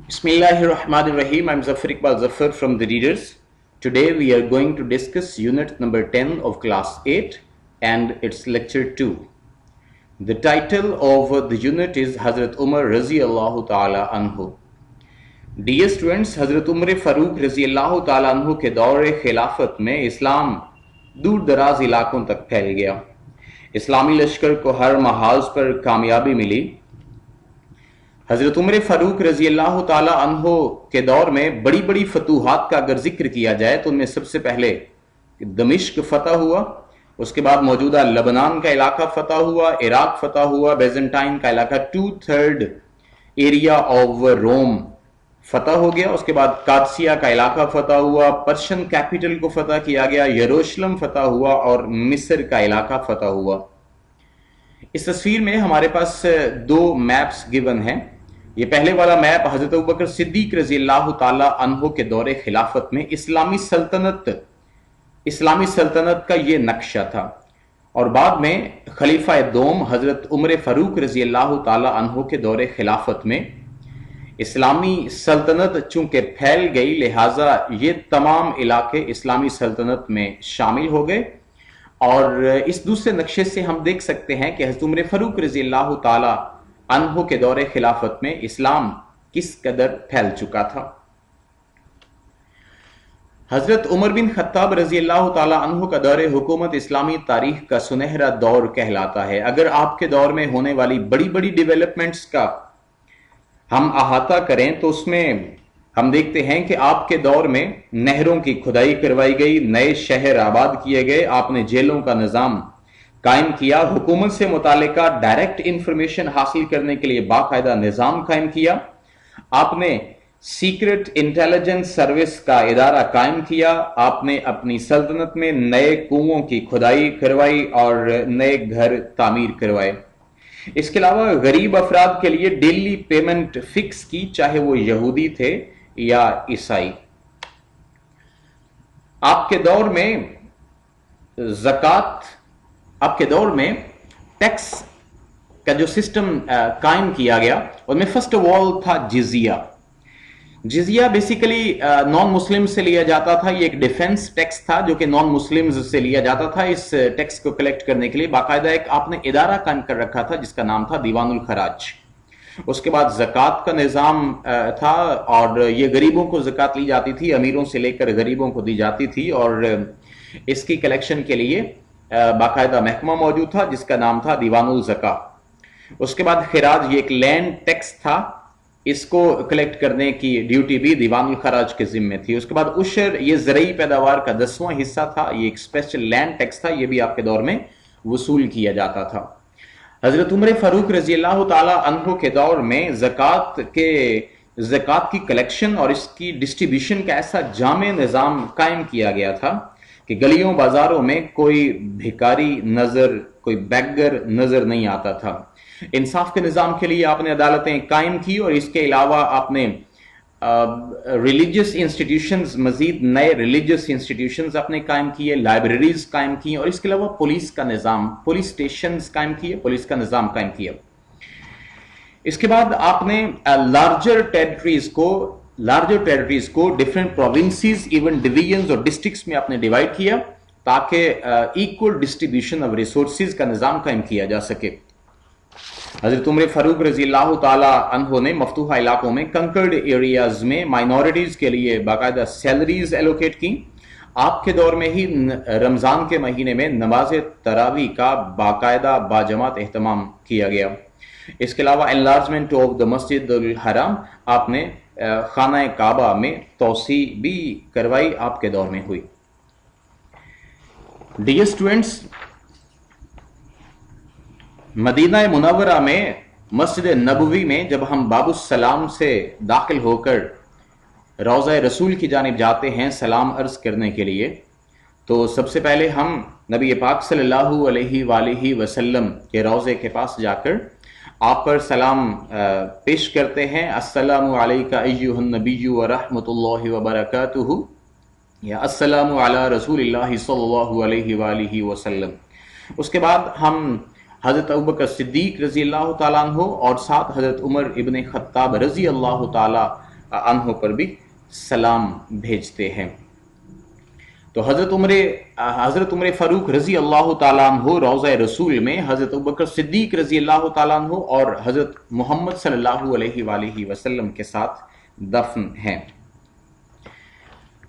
Bismillahirrahmanirrahim. I'm Zafar Iqbal Zafar from The Readers. Today we are going to discuss unit number 10 of class 8 and its lecture 2. The title of the unit is Hazrat Umar Raziyallahu Ta'ala Anhu. Dear students, Hazrat Umar Farooq Raziyallahu Ta'ala Anhu के दौरे खिलाफत में इस्लाम दूर दराज इलाकों तक फैल गया। इस्लामी लश्कर को हर महाज पर कामयाबी मिली। हजरत उमर फारूक रजी अल्लाह ताला अन्हो के दौर में बड़ी बड़ी फतूहात का अगर जिक्र किया जाए तो उनमें सबसे पहले दमिश्क फतह हुआ, उसके बाद मौजूदा लबनान का इलाका फतह हुआ, इराक फतह हुआ, बेजेंटाइन का इलाका 2/3 एरिया ऑफ रोम फतह हो गया, उसके बाद कादसिया का इलाका फतह हुआ, पर्शियन कैपिटल को फतह किया गया, यरूशलेम फतह हुआ और मिस्र का इलाका फतह हुआ। इस तस्वीर में हमारे पास दो मैप्स गिवन हैं। ये पहले वाला मैप हजरत अबू बकर सिद्दीक रजी अल्लाह ताला अन्हो के दौरे खिलाफत में इस्लामी सल्तनत का ये नक्शा था, और बाद में खलीफा दोम हजरत उमर फारूक रजी अल्लाह ताला अन्हो के दौरे खिलाफत में इस्लामी सल्तनत चूंकि फैल गई, लिहाजा ये तमाम इलाके इस्लामी सल्तनत में शामिल हो गए। और इस दूसरे नक्शे से हम देख सकते हैं कि हज़रत उमर फारूक रजी अल्लाह ताला अन्हो के दौरे खिलाफत में इस्लाम किस कदर फैल चुका था। हजरत उमर बिन खत्ताब रजी अल्लाह ताला अन्हो का दौरे हुकूमत इस्लामी तारीख का सुनहरा दौर कहलाता है। अगर आपके दौर में होने वाली बड़ी बड़ी डेवलपमेंट्स का हम अहाता करें तो उसमें हम देखते हैं कि आपके दौर में नहरों की खुदाई करवाई गई, नए शहर आबाद किए गए, आपने जेलों का निजाम कायम किया, हुकूमत से मुतालिका डायरेक्ट इंफॉर्मेशन हासिल करने के लिए बाकायदा निजाम कायम किया, आपने सीक्रेट इंटेलिजेंस सर्विस का इदारा कायम किया, आपने अपनी सल्तनत में नए कुओं की खुदाई करवाई और नए घर तामीर करवाए। इसके अलावा गरीब अफराद के लिए डेली पेमेंट फिक्स की, चाहे वो यहूदी थे या ईसाई। आपके दौर में टैक्स का जो सिस्टम कायम किया गया, उनमें फर्स्ट ऑफ ऑल था जिजिया बेसिकली नॉन मुस्लिम से लिया जाता था। ये एक डिफेंस टैक्स था जो कि नॉन मुस्लिम्स से लिया जाता था। इस टैक्स को कलेक्ट करने के लिए बाकायदा एक आपने इदारा कायम कर रखा था जिसका नाम था दीवानुल खराज। उसके बाद ज़कात का निज़ाम था, और ये गरीबों को ज़कात ली जाती थी, अमीरों से लेकर गरीबों को दी जाती थी, और इसकी कलेक्शन के लिए बाकायदा महकमा मौजूद था जिसका नाम था दीवानुल ज़का। उसके बाद खिराज, ये एक लैंड टैक्स था, इसको कलेक्ट करने की ड्यूटी भी दीवानुल खराज के जिम्मे थी। उसके बाद उशर, ये ज़रई पैदावार का 10वां हिस्सा था, ये एक स्पेशल लैंड टैक्स था, ये भी आपके दौर में वसूल किया जाता था। हजरत उमर फारूक रजी अल्लाह ताला अन्हो के दौर में ज़कात की कलेक्शन और इसकी डिस्ट्रीब्यूशन का ऐसा जामे निज़ाम कायम किया गया था कि गलियों बाजारों में कोई भिखारी कोई बैगर नजर नहीं आता था। इंसाफ के निज़ाम के लिए आपने अदालतें कायम की, और इसके अलावा आपने रिलीजियस इंस्टीट्यूशंस, मजीद नए रिलीजियस इंस्टीट्यूशंस आपने कायम किए, लाइब्रेरीज कायम की, और इसके अलावा पुलिस का निज़ाम, पुलिस स्टेशंस कायम किए, पुलिस का निज़ाम कायम किया। इसके बाद आपने लार्जर टेरिटरीज को डिफरेंट प्रोविंसेस, इवन डिवीजन्स और डिस्ट्रिक्ट्स में आपने डिवाइड किया ताकि इक्वल डिस्ट्रीब्यूशन ऑफ रिसोर्सेज का निज़ाम कायम किया जा सके। हजरत उमर फारूक रजी अल्लाह ताला अन्हो ने मफतूहा इलाकों में कंकर्ड एरियाज में माइनॉरिटीज के लिए बाकायदा सैलरीज एलोकेट की। आपके दौर में ही रमजान के महीने में नमाज तरावी का बाकायदा बाजमात एहतमाम किया गया। इसके अलावा एनलार्जमेंट ऑफ द मस्जिद अल हराम, आपने खाना काबा में तोसी भी करवाई, आपके दौर में हुई। डियर स्टूडेंट्स, मदीना मुनव्वरा में मस्जिद नबवी में जब हम बाबुस सलाम से दाखिल होकर रोज़ा रसूल की जानिब जाते हैं सलाम अर्ज करने के लिए, तो सबसे पहले हम नबी पाक सल्लल्लाहु अलैहि वसल्लम के रोज़े के पास जाकर आप पर सलाम पेश करते हैं। अस्सलामु अलैका अय्युहन नबिय्यु व रहमतुल्लाहि व बरकातुहू, या अस्सलामु अला रसूलिल्लाहि सल्लल्लाहु अलैहि वसल्लम। उसके बाद हम हजरत अबू बकर सिद्दीक रजी अल्लाह ताला अन्हु और साथ हजरत उमर इब्ने खत्ताब रजी अल्लाह ताला अन्हो पर भी सलाम भेजते हैं। तो हजरत उमर फारूक रजी अल्लाह ताला अन्हु रोज़ा रसूल में हजरत अबू बकर सिद्दीक रजी अल्लाह ताला अन्हु और हजरत मोहम्मद सल्लल्लाहु अलैहि वसल्लम के साथ दफन हैं।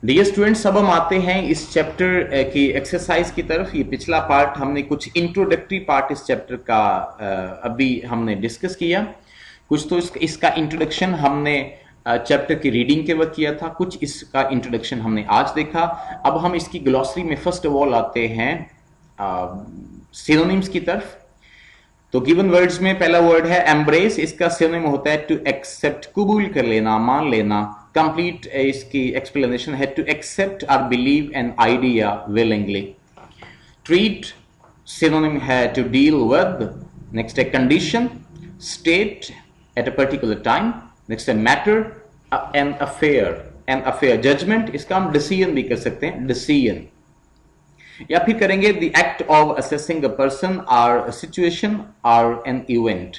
डियर स्टूडेंट्स, अब हम आते हैं इस चैप्टर की एक्सरसाइज की तरफ। ये पिछला पार्ट हमने कुछ इंट्रोडक्टरी पार्ट इस चैप्टर का अभी हमने डिस्कस किया। कुछ तो इसका इंट्रोडक्शन हमने चैप्टर की रीडिंग के वक्त किया था, कुछ इसका इंट्रोडक्शन हमने आज देखा। अब हम इसकी ग्लॉसरी में फर्स्ट ऑफ ऑल आते हैं सिनोनिम्स की तरफ। तो गिवन वर्ड्स में पहला वर्ड है एम्ब्रेस, इसका सिनोनिम होता है टू एक्सेप्ट, कबूल कर लेना, मान लेना। कंप्लीट इसकी एक्सप्लेनेशन है टू एक्सेप्ट और believe an idea willingly. Treat synonym है टू डील विद। नेक्स्ट है condition, state at a particular time. Next है मैटर, एन अफेयर। जजमेंट, इसका हम डिसीजन भी कर सकते हैं, डिसीजन। या फिर करेंगे the act of assessing a person और सिचुएशन और एन इवेंट।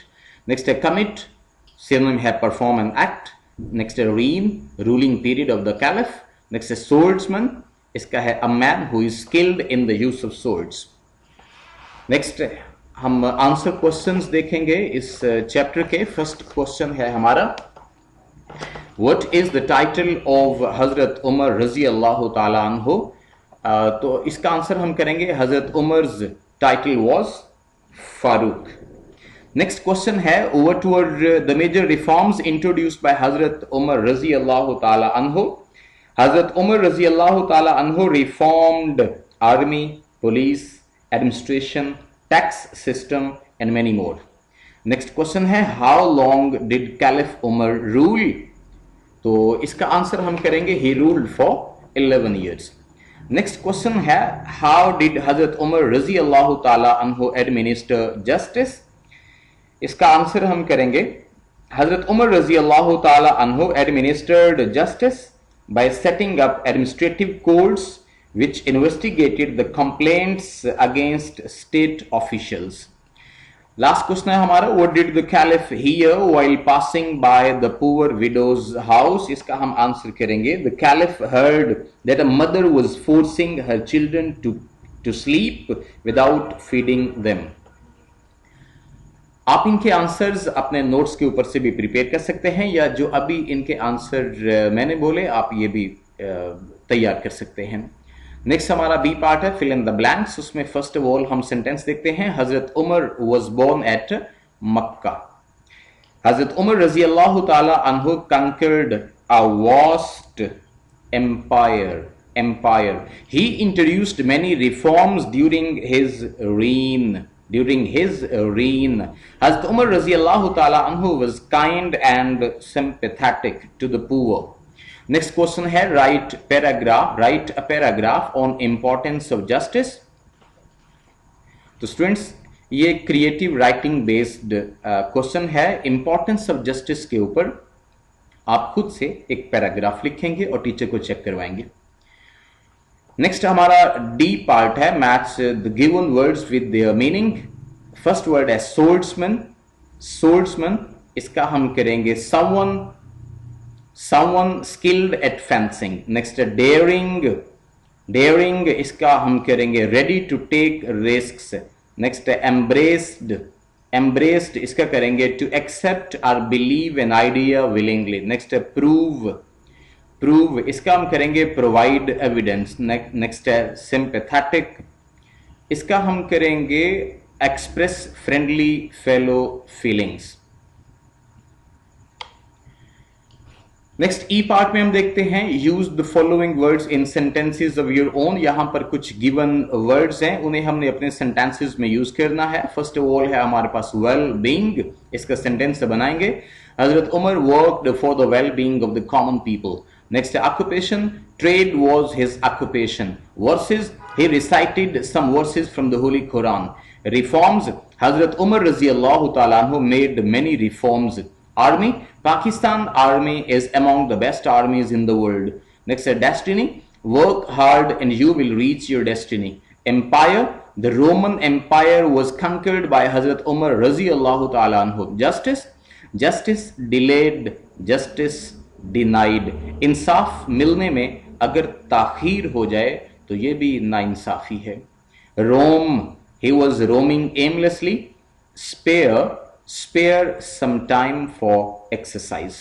नेक्स्ट है कमिट, सिनोनिम है परफॉर्म एन एक्ट। नेक्स्ट है reign, ruling period of the caliph. Next है सोर्ड्समैन, इसका है a man who is skilled in the use of swords. Next हम answer questions देखेंगे इस चैप्टर के। फर्स्ट क्वेश्चन है हमारा, what is the title of Hazrat Umar रजी अल्लाह ताला अन्हु। तो इसका आंसर हम करेंगे Hazrat Umar's title was Farooq. Next question है, what were the major reforms introduced by Hazrat Umar रजी अल्लाह ताला अन्हु। हजरत उमर रजी अल्लाह ताला अन्हु reformed army, police, administration, tax system and many more. Next question है, how long did caliph Umar rule. तो इसका आंसर हम करेंगे he ruled for 11 years। Next question है, हाउ डिड हजरत उमर रजी अल्लाह ताला अन्हु एडमिनिस्टर जस्टिस। इसका आंसर हम करेंगे हजरत उमर रजी अल्लाह ताला अन्हु administered justice bye setting up administrative courts which investigated the complaints against state officials। Last question है हमारा, what did the caliph hear while passing by the poor widow's house। इसका हम आंसर करेंगे the caliph heard that a mother was forcing her children to sleep without feeding them। आप इनके answers अपने notes के ऊपर से भी प्रिपेयर कर सकते हैं, या जो अभी इनके आंसर मैंने बोले आप ये भी तैयार कर सकते हैं। नेक्स्ट हमारा बी पार्ट है फिल इन द ब्लैंक्स। उसमें फर्स्ट ऑफ ऑल हम सेंटेंस देखते हैं, हजरत उमर वाज बोर्न एट मक्का। हजरत उमर रजी अल्लाह ताला अन्हु conquered a vast empire। He introduced many reforms during his reign। Hazrat Umar रजी अल्लाह ताला अन्हु was kind and sympathetic to the poor। Next question है, write a paragraph on importance of justice. तो स्टूडेंट्स ये क्रिएटिव राइटिंग बेस्ड क्वेश्चन है। Importance of justice के ऊपर आप खुद से एक पैराग्राफ लिखेंगे और टीचर को चेक करवाएंगे। नेक्स्ट हमारा डी पार्ट है, match the given words with their meaning. First word है सोर्ड्समैन, इसका हम करेंगे someone skilled at fencing। Next daring, इसका हम करेंगे ready to take risks। Next embraced, इसका करेंगे to accept or believe an idea willingly। Next prove, इसका हम करेंगे provide evidence। नेक्स्ट है sympathetic, इसका हम करेंगे express friendly fellow feelings। Next E part में हम देखते हैं, use the following words in sentences of your own. यहां पर कुछ गिवन वर्ड्स हैं, उन्हें हमने अपने सेंटेंसेस में यूज करना है। फर्स्ट ऑफ ऑल है हमारे पास वेल बीइंग, इसका सेंटेंस बनाएंगे, Hazrat Umar worked for the well being of the common people. Next है occupation, trade was his occupation. Verses, he recited some verses from the holy Quran. Reforms, Hazrat Umar रजी अल्लाह ताला अन्हु made many reforms. Army, Pakistan Army is among the best armies in the world। Next है destiny, work hard and you will reach your destiny। Empire, the Roman Empire was conquered by Hazrat Umar Razi Allahu Ta'ala anhu। Justice, justice delayed, justice denied. इंसाफ मिलने में अगर ताखीर हो जाए तो ये भी नाइंसाफी है. roam, he was roaming aimlessly. spare some time for exercise.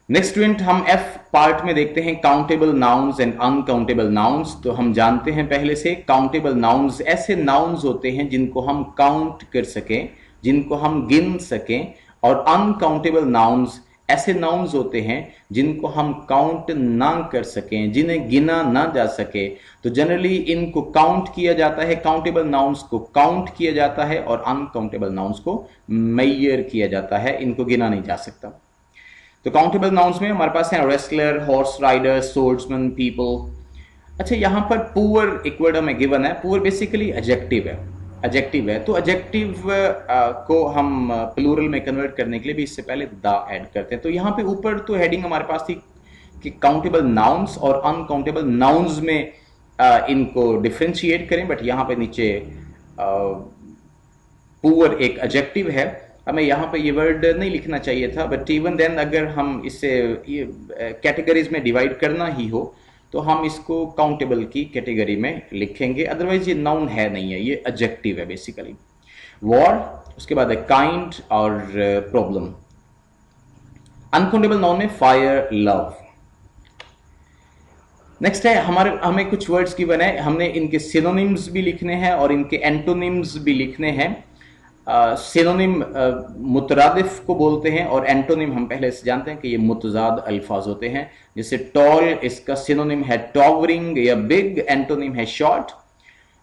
Next student हम एफ पार्ट में देखते हैं countable nouns and uncountable nouns. तो हम जानते हैं पहले से काउंटेबल नाउन्स ऐसे नाउन्स होते हैं जिनको हम काउंट कर सकें, जिनको हम गिन सकें, और अनकाउंटेबल नाउन्स ऐसे नाउन्स होते हैं जिनको हम काउंट ना कर सकें, जिन्हें गिना ना जा सके. तो जनरली इनको काउंट किया जाता है, काउंटेबल नाउन्स को काउंट किया जाता है और अनकाउंटेबल नाउन्स को मेजर किया जाता है, इनको गिना नहीं जा सकता. तो काउंटेबल नाउन्स में हमारे पास है रेसलर, हॉर्स राइडर, स्वर्ड्समैन, पीपल. अच्छा, यहां पर पुअर एक वर्ड हमें गिवन है. पुअर बेसिकली एडजेक्टिव है, एडजेक्टिव है. तो एडजेक्टिव को हम प्लूरल में कन्वर्ट करने के लिए भी इससे पहले द ऐड करते हैं. तो यहां पे ऊपर तो हेडिंग हमारे पास थी कि काउंटेबल नाउन्स और अनकाउंटेबल नाउन्स में इनको डिफरेंशिएट करें, बट यहां पे नीचे पुअर एक एडजेक्टिव है. हमें यहाँ पे ये वर्ड नहीं लिखना चाहिए था, बट इवन देन अगर हम इसे कैटेगरीज में डिवाइड करना ही हो तो हम इसको काउंटेबल की कैटेगरी में लिखेंगे. अदरवाइज ये नाउन है नहीं है, ये एडजेक्टिव है बेसिकली. वॉर, उसके बाद है काइंड और प्रॉब्लम. अनकाउंटेबल नाउन में फायर, लव. नेक्स्ट है हमें कुछ वर्ड्स गिवन है, हमने इनके सिनोनिम्स भी लिखने हैं और इनके एंटोनिम्स भी लिखने हैं. सिनोनिम मुतरादिफ को बोलते हैं और एंटोनिम हम पहले से जानते हैं कि ये मुतजाद अल्फाज होते हैं. जैसे टॉल, इसका सिनोनिम है टॉवरिंग या बिग, एंटोनिम है शॉर्ट.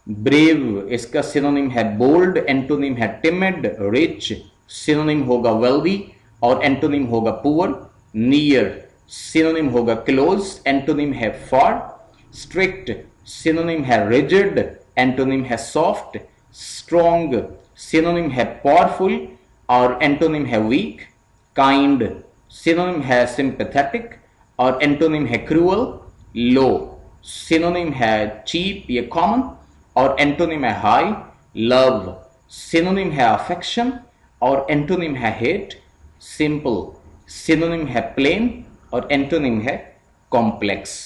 ब्रेव, इसका सिनोनिम है बोल्ड, एंटोनिम है टिमिड. रिच, सिनोनिम होगा वेल्दी और एंटोनिम होगा पुअर. नियर, सिनोनिम होगा क्लोज, एंटोनिम है फार. स्ट्रिक्ट, सिनोनिम है रिजिड, एंटोनिम है सॉफ्ट. स्ट्रॉन्ग, सिनोनिम है पावरफुल और एंटोनिम है वीक. काइंड, सिनोनिम है सिंपैथेटिक और एंटोनिम है क्रूअल. लो, सिनोनिम है चीप या कॉमन और एंटोनिम है हाई. लव, सिनोनिम है अफेक्शन और एंटोनिम है हेट. सिंपल, सिनोनिम है प्लेन और एंटोनिम है कॉम्प्लेक्स.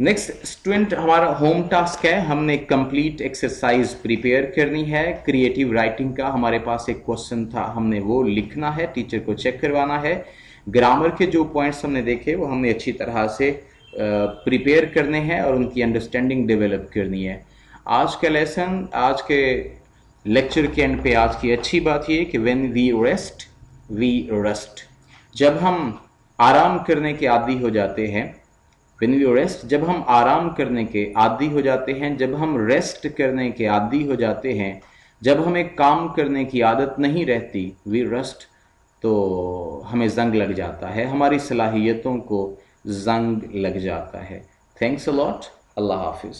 नेक्स्ट स्टूडेंट, हमारा होम टास्क है, हमने कंप्लीट एक्सरसाइज प्रिपेयर करनी है. क्रिएटिव राइटिंग का हमारे पास एक क्वेश्चन था, हमने वो लिखना है, टीचर को चेक करवाना है. ग्रामर के जो पॉइंट्स हमने देखे वो हमने अच्छी तरह से प्रिपेयर करने हैं और उनकी अंडरस्टैंडिंग डेवलप करनी है. आज का लेसन, आज के लेक्चर के एंड पे आज की अच्छी बात ये कि when we rest we rust. जब हम आराम करने के आदी हो जाते हैं, When we rest, जब हम आराम करने के आदी हो जाते हैं, जब हम रेस्ट करने के आदी हो जाते हैं, जब हमें काम करने की आदत नहीं रहती, we rest, तो हमें जंग लग जाता है, हमारी सलाहियतों को जंग लग जाता है. Thanks a lot. अल्लाह हाफिज़.